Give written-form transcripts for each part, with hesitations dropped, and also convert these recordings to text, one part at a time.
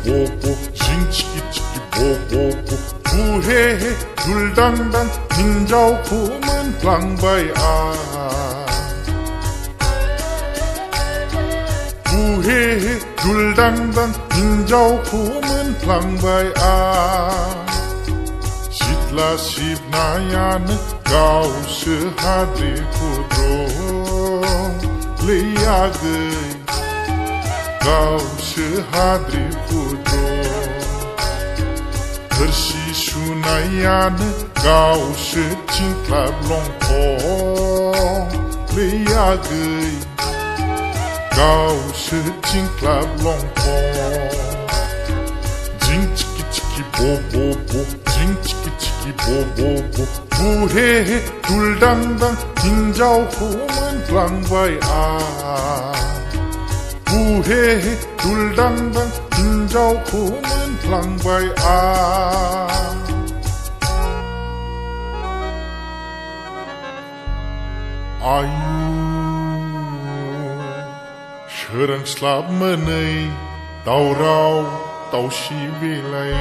보보 징치기치기 보보보 부헤헤 둘당당 닌자오 구문 방바이 부헤헤 둘당당 닌자오 구문 방바이 Sitla sibnayane gau sehadri kudro Liagay gau sehadri kudro Tersi sunayane gau secinklab longkong Liagay gau secinklab longkong Jing chiki chiki bo bo bo Jing chiki chiki bo bo bo 부헤헤 둘당당 닌자오 후문 방바이 부헤헤 둘당당 닌자오 후문 방바이 Ayu Sherang slap menei Tau rau Tau si vilai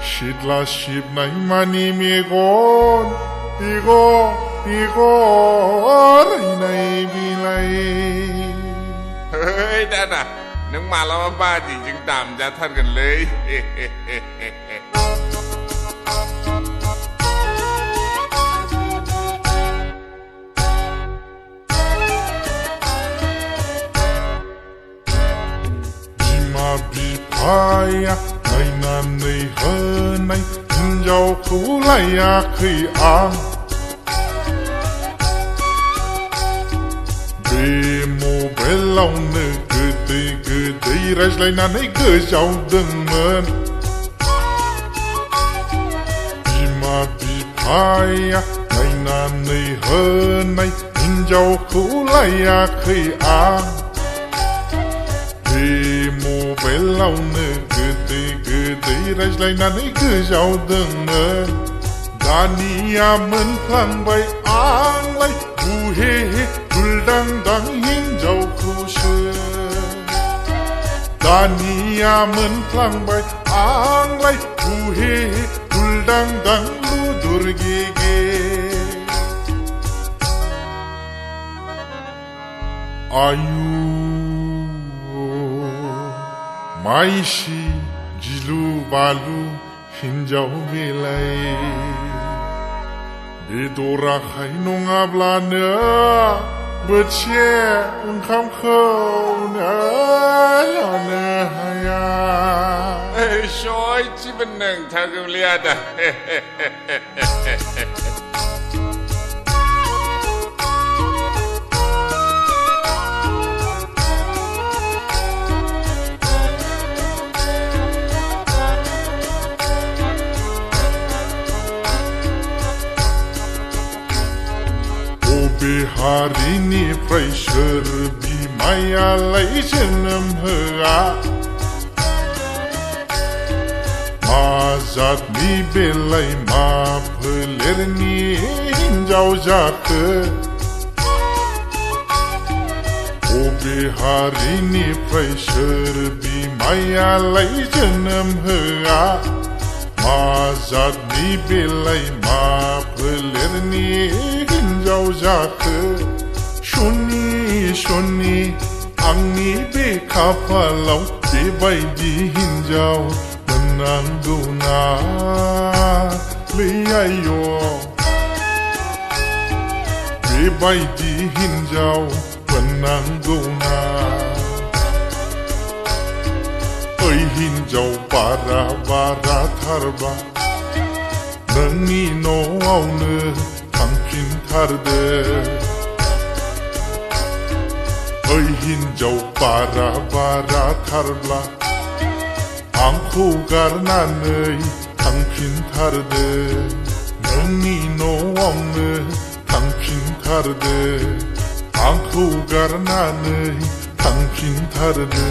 Shidla shib na imani migon Igo Rinai vilai เฮ้ยนั่นน่ะนึกมาแล้วว่าบ้าจริงจึงตามจะท่านกันเลย Bima bipaya Nay na nay hanay Ninjaw kulaya kay ang Bemo belaw na gede Rajlay na nay gajaw dengmen Bima bipaya Nay na nay hanay Ninjaw kulaya kay ang Bemo belaw na gede Rajlay na nay gajaw dengmen Dania menplang bay ang lay Buhehe 둘당당 hinjaw kushe Dania menplang bay ang lay Buhehe 둘당당 ludur gege Ayu Maishi Jilu balu hinjaw bilay Bidora khay nung ablana Betsye engkam khâu na yana haya เฮ้ยช่วยที่เป็นหนึ่งทางเรียดอ่ะ Bihari ni pressure bi maya lay jenam hea Mazat ni belay ma pheler ni hinjaw jake O Bihari ni pressure bi maya lay jenam hea Mazat ni belay ma pheler ni hinjaw jake Shuni angni be kapalaw be baidi hinjaw menangguna liayo be baidi hinjaw menangguna Oi hinjaw bara tharba Nangni no awne tangpin tarde Oi hinjaw bara tharla Angko garnanay tangpin tarde Nangni no awne tangpin tarde Angko garnanay tangpin tarde